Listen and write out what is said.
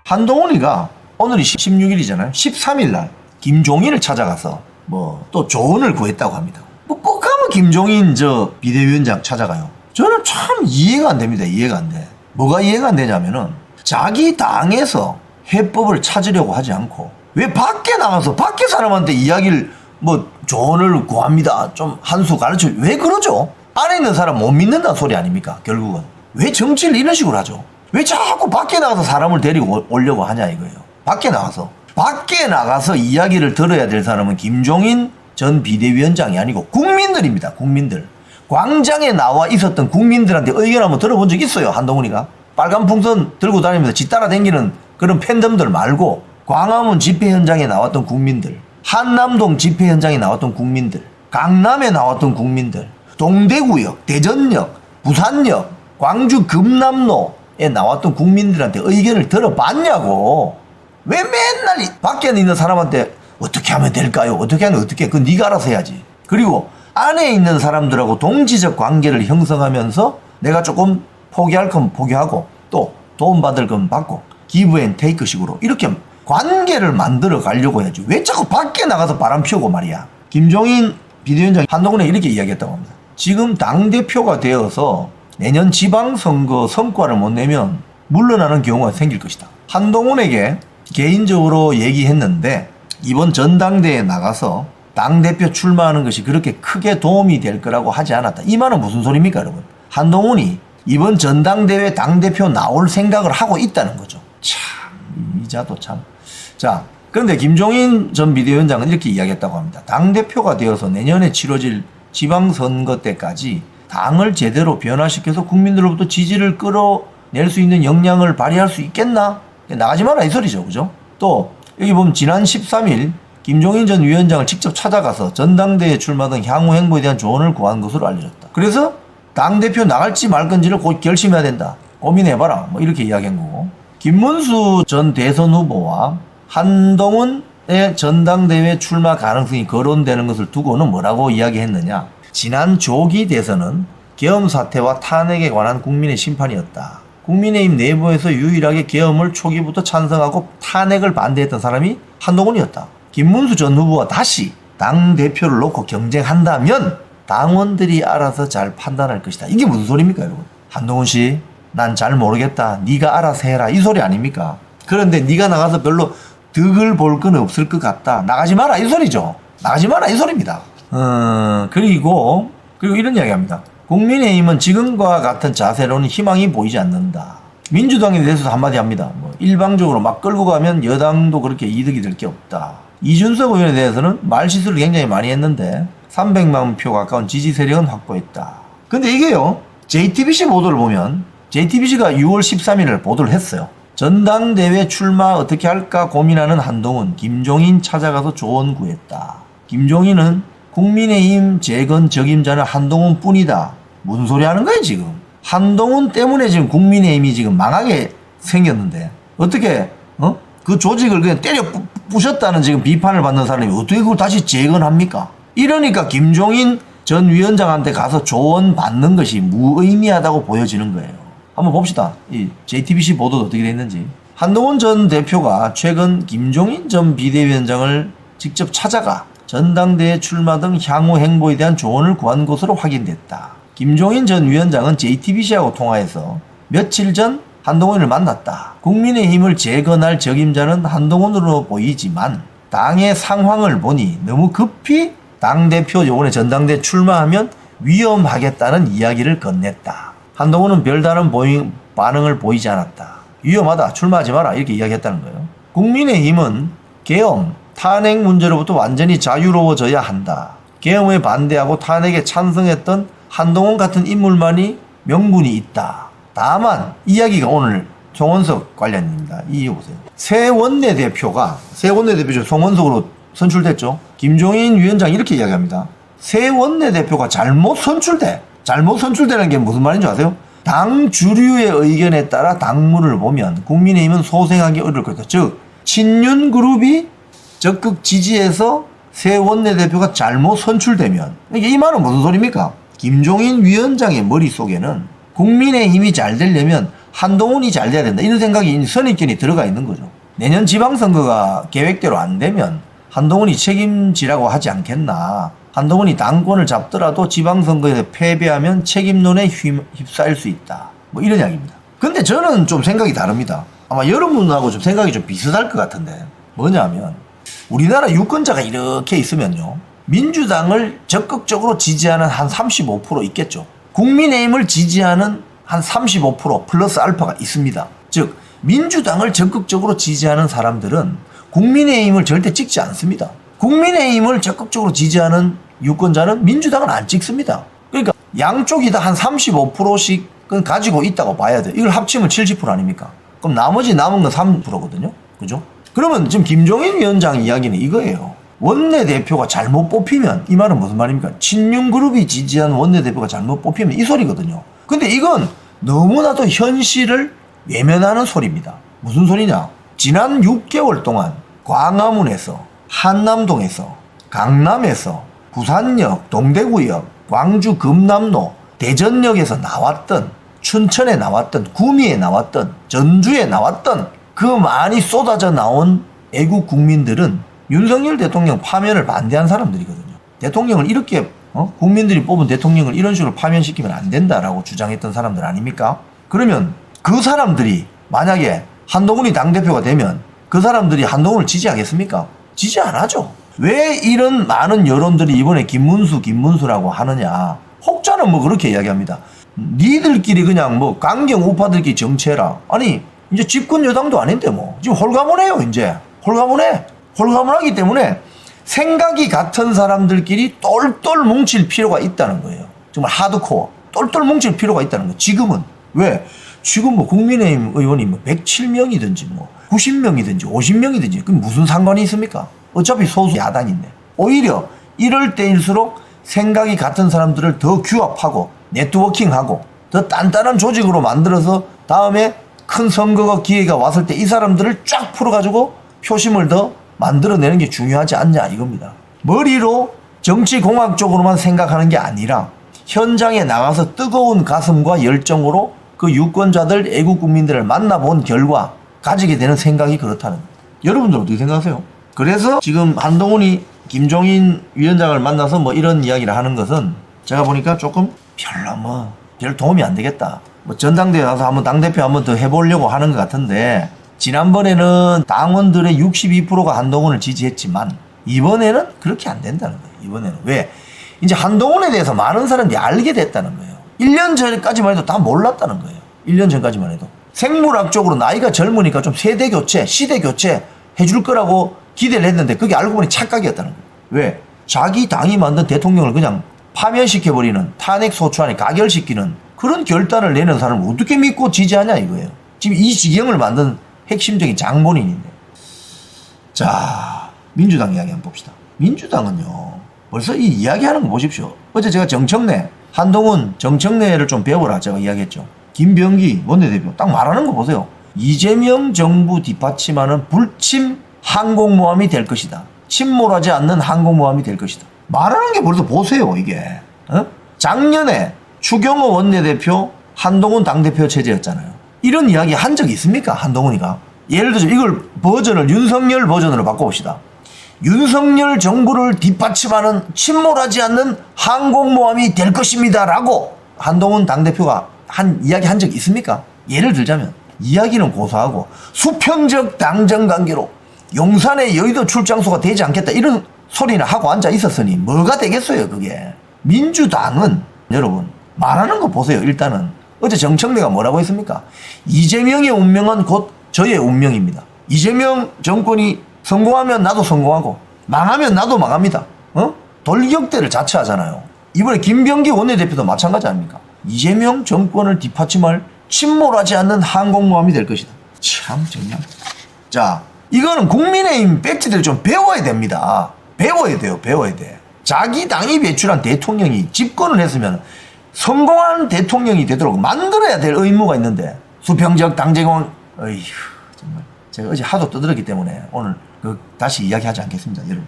한동훈이가 오늘이 16일이잖아요. 13일날 김종인을 찾아가서 뭐 또 조언을 구했다고 합니다. 뭐 꼭 하면 김종인 비대위원장 찾아가요. 저는 참 이해가 안 됩니다. 이해가 안 돼. 뭐가 이해가 안 되냐면은 자기 당에서 해법을 찾으려고 하지 않고 왜 밖에 나가서 밖에 사람한테 이야기를 뭐 조언을 구합니다. 좀 한 수 가르쳐. 왜 그러죠? 안에 있는 사람 못 믿는다는 소리 아닙니까? 결국은. 왜 정치를 이런 식으로 하죠? 왜 자꾸 밖에 나가서 사람을 데리고 오려고 하냐 이거예요. 밖에 나가서 이야기를 들어야 될 사람은 김종인 전 비대위원장이 아니고 국민들입니다. 국민들. 광장에 나와 있었던 국민들한테 의견 한번 들어본 적 있어요. 한동훈이가. 빨간 풍선 들고 다니면서 지 따라다니는 그런 팬덤들 말고 광화문 집회 현장에 나왔던 국민들, 한남동 집회 현장에 나왔던 국민들, 강남에 나왔던 국민들, 동대구역, 대전역, 부산역, 광주 금남로에 나왔던 국민들한테 의견을 들어봤냐고. 왜 맨날 밖에 있는 사람한테 어떻게 하면 될까요? 어떻게 하면 어떻게? 그건 네가 알아서 해야지. 그리고 안에 있는 사람들하고 동지적 관계를 형성하면서 내가 조금 포기할 건 포기하고 또 도움받을 건 받고 기브 앤 테이크 식으로 이렇게 관계를 만들어 가려고 해야지. 왜 자꾸 밖에 나가서 바람 피우고 말이야. 김종인 비대위원장이 한동훈에 이렇게 이야기했다고 합니다. 지금 당대표가 되어서 내년 지방선거 성과를 못 내면 물러나는 경우가 생길 것이다. 한동훈에게 개인적으로 얘기했는데 이번 전당대회에 나가서 당대표 출마하는 것이 그렇게 크게 도움이 될 거라고 하지 않았다. 이 말은 무슨 소리입니까, 여러분? 한동훈이 이번 전당대회 당대표 나올 생각을 하고 있다는 거죠. 참, 이자도 참. 자, 그런데 김종인 전 비대위원장은 이렇게 이야기했다고 합니다. 당대표가 되어서 내년에 치러질 지방선거 때까지 당을 제대로 변화시켜서 국민들로부터 지지를 끌어낼 수 있는 역량을 발휘할 수 있겠나? 나가지 마라 이 소리죠. 그죠? 또 여기 보면 지난 13일 김종인 전 위원장을 직접 찾아가서 전당대회 출마 등 향후 행보에 대한 조언을 구한 것으로 알려졌다. 그래서 당대표 나갈지 말 건지를 곧 결심해야 된다. 고민해봐라. 뭐 이렇게 이야기한 거고. 김문수 전 대선 후보와 한동훈의 전당대회 출마 가능성이 거론되는 것을 두고는 뭐라고 이야기했느냐. 지난 조기 대선은 계엄 사태와 탄핵에 관한 국민의 심판이었다. 국민의힘 내부에서 유일하게 계엄을 초기부터 찬성하고 탄핵을 반대했던 사람이 한동훈이었다. 김문수 전 후보와 다시 당대표를 놓고 경쟁한다면 당원들이 알아서 잘 판단할 것이다. 이게 무슨 소리입니까, 여러분? 한동훈 씨, 난 잘 모르겠다. 네가 알아서 해라. 이 소리 아닙니까? 그런데 네가 나가서 별로 득을 볼 건 없을 것 같다. 나가지 마라. 이 소리죠. 나가지 마라. 이 소리입니다. 그리고 이런 이야기합니다. 국민의힘은 지금과 같은 자세로는 희망이 보이지 않는다. 민주당에 대해서도 한마디 합니다. 일방적으로 막 끌고 가면 여당도 그렇게 이득이 될 게 없다. 이준석 의원에 대해서는 말실수를 굉장히 많이 했는데 300만 표 가까운 지지 세력은 확보했다. 근데 이게요, JTBC 보도를 보면 JTBC가 6월 13일을 보도를 했어요. 전당대회 출마 어떻게 할까 고민하는 한동훈, 김종인 찾아가서 조언 구했다. 김종인은 국민의힘 재건 적임자는 한동훈 뿐이다. 무슨 소리 하는 거예요 지금? 한동훈 때문에 지금 국민의힘이 지금 망하게 생겼는데 어떻게 그 조직을 그냥 때려 부셨다는 지금 비판을 받는 사람이 어떻게 그걸 다시 재건합니까? 이러니까 김종인 전 위원장한테 가서 조언 받는 것이 무의미하다고 보여지는 거예요. 한번 봅시다. 이 JTBC 보도도 어떻게 됐는지. 한동훈 전 대표가 최근 김종인 전 비대위원장을 직접 찾아가 전당대회 출마 등 향후 행보에 대한 조언을 구한 것으로 확인됐다. 김종인 전 위원장은 JTBC하고 통화해서 며칠 전 한동훈을 만났다. 국민의힘을 재건할 적임자는 한동훈으로 보이지만 당의 상황을 보니 너무 급히 당대표 요번에 전당대회 출마하면 위험하겠다는 이야기를 건넸다. 한동훈은 별다른 반응을 보이지 않았다. 위험하다. 출마하지 마라. 이렇게 이야기했다는 거예요. 국민의힘은 계엄, 탄핵 문제로부터 완전히 자유로워져야 한다. 계엄에 반대하고 탄핵에 찬성했던 한동훈 같은 인물만이 명분이 있다. 다만 이야기가 오늘 송원석 관련입니다. 이해보세요. 새 원내대표가 송원석으로 선출됐죠. 김종인 위원장이 이렇게 이야기합니다. 새 원내대표가 잘못 선출되는 게 무슨 말인지 아세요? 당 주류의 의견에 따라 당무를 보면 국민의힘은 소생하기 어려울 것이다. 즉 친윤그룹이 적극 지지해서 새 원내대표가 잘못 선출되면 이 말은 무슨 소리입니까? 김종인 위원장의 머릿속에는 국민의힘이 잘 되려면 한동훈이 잘 돼야 된다. 이런 생각이 선입견이 들어가 있는 거죠. 내년 지방선거가 계획대로 안 되면 한동훈이 책임지라고 하지 않겠나. 한동훈이 당권을 잡더라도 지방선거에서 패배하면 책임론에 휩싸일 수 있다. 뭐 이런 이야기입니다. 근데 저는 좀 생각이 다릅니다. 아마 여러분하고 좀 생각이 좀 비슷할 것 같은데 뭐냐면 우리나라 유권자가 이렇게 있으면요. 민주당을 적극적으로 지지하는 한 35% 있겠죠. 국민의힘을 지지하는 한 35% 플러스 알파가 있습니다. 즉 민주당을 적극적으로 지지하는 사람들은 국민의힘을 절대 찍지 않습니다. 국민의힘을 적극적으로 지지하는 유권자는 민주당은 안 찍습니다. 그러니까 양쪽이 다 한 35%씩은 가지고 있다고 봐야 돼요. 이걸 합치면 70% 아닙니까? 그럼 나머지 남은 건 3%거든요. 그죠? 그러면 지금 김종인 위원장 이야기는 이거예요. 원내대표가 잘못 뽑히면 이 말은 무슨 말입니까? 친윤그룹이 지지한 원내대표가 잘못 뽑히면 이 소리거든요. 근데 이건 너무나도 현실을 외면하는 소리입니다. 무슨 소리냐? 지난 6개월 동안 광화문에서 한남동에서 강남에서 부산역, 동대구역, 광주 금남로, 대전역에서 나왔던 춘천에 나왔던 구미에 나왔던 전주에 나왔던 그 많이 쏟아져 나온 애국 국민들은 윤석열 대통령 파면을 반대한 사람들이거든요. 대통령을 이렇게 국민들이 뽑은 대통령을 이런 식으로 파면시키면 안 된다라고 주장했던 사람들 아닙니까? 그러면 그 사람들이 만약에 한동훈이 당대표가 되면 그 사람들이 한동훈을 지지하겠습니까? 지지 안 하죠. 왜 이런 많은 여론들이 이번에 김문수라고 하느냐. 혹자는 뭐 그렇게 이야기합니다. 니들끼리 그냥 뭐 강경 우파들끼리 정치해라. 아니 이제 집권 여당도 아닌데 뭐 지금 홀가분해요. 이제 홀가분하기 때문에 생각이 같은 사람들끼리 똘똘 뭉칠 필요가 있다는 거예요. 정말 하드코어 똘똘 뭉칠 필요가 있다는 거예요. 지금은 왜? 지금 뭐 국민의힘 의원이 뭐 107명이든지 뭐 90명이든지 50명이든지 그게 무슨 상관이 있습니까? 어차피 소수 야당인데. 오히려 이럴 때일수록 생각이 같은 사람들을 더 규합하고 네트워킹하고 더 단단한 조직으로 만들어서 다음에 큰 선거가 기회가 왔을 때 이 사람들을 쫙 풀어가지고 표심을 더 만들어내는 게 중요하지 않냐 이겁니다. 머리로 정치공학적으로만 생각하는 게 아니라 현장에 나가서 뜨거운 가슴과 열정으로 그 유권자들 애국 국민들을 만나본 결과 가지게 되는 생각이 그렇다는 겁니다. 여러분들 어떻게 생각하세요? 그래서 지금 한동훈이 김종인 위원장을 만나서 뭐 이런 이야기를 하는 것은 제가 보니까 조금 별 도움이 안 되겠다. 뭐 전당대회 가서 한번 당대표 한번 더 해보려고 하는 것 같은데 지난번에는 당원들의 62%가 한동훈을 지지했지만 이번에는 그렇게 안 된다는 거예요. 이번에는 왜? 이제 한동훈에 대해서 많은 사람들이 알게 됐다는 거예요. 1년 전까지만 해도 다 몰랐다는 거예요. 1년 전까지만 해도. 생물학적으로 나이가 젊으니까 좀 세대 교체, 시대 교체 해줄 거라고 기대를 했는데 그게 알고 보니 착각이었다는 거예요. 왜? 자기 당이 만든 대통령을 그냥 파면시켜버리는 탄핵 소추안에 가결시키는 그런 결단을 내는 사람을 어떻게 믿고 지지하냐 이거예요. 지금 이 지경을 만든 핵심적인 장본인인데. 자, 민주당 이야기 한번 봅시다. 민주당은요 벌써 이 이야기하는 거 보십시오. 어제 제가 한동훈 정청래를 좀 배워라 제가 이야기했죠. 김병기 원내대표 딱 말하는 거 보세요. 이재명 정부 뒷받침하는 불침 항공모함이 될 것이다. 침몰하지 않는 항공모함이 될 것이다. 말하는 게 벌써 보세요 이게. 작년에 추경호 원내대표 한동훈 당대표 체제였잖아요. 이런 이야기 한 적이 있습니까? 한동훈이가. 예를 들어서 이걸 윤석열 버전으로 바꿔봅시다. 윤석열 정부를 뒷받침하는 침몰하지 않는 항공모함이 될 것입니다 라고 한동훈 당대표가 이야기 한 적이 있습니까? 예를 들자면 이야기는 고사하고 수평적 당정관계로 용산의 여의도 출장소가 되지 않겠다 이런 소리나 하고 앉아 있었으니 뭐가 되겠어요 그게. 민주당은 여러분 말하는 거 보세요. 일단은 어제 정청래가 뭐라고 했습니까? 이재명의 운명은 곧 저의 운명입니다. 이재명 정권이 성공하면 나도 성공하고 망하면 나도 망합니다. 돌격대를 자처하잖아요. 이번에 김병기 원내대표도 마찬가지 아닙니까? 이재명 정권을 뒷받침할 침몰하지 않는 항공모함이 될 것이다. 참 정말. 자, 이거는 국민의힘 백지들 좀 배워야 됩니다. 배워야 돼요. 배워야 돼. 자기 당이 배출한 대통령이 집권을 했으면 성공한 대통령이 되도록 만들어야 될 의무가 있는데 수평적 당정관 어휴 정말 제가 어제 하도 떠들었기 때문에 오늘 다시 이야기하지 않겠습니다. 여러분.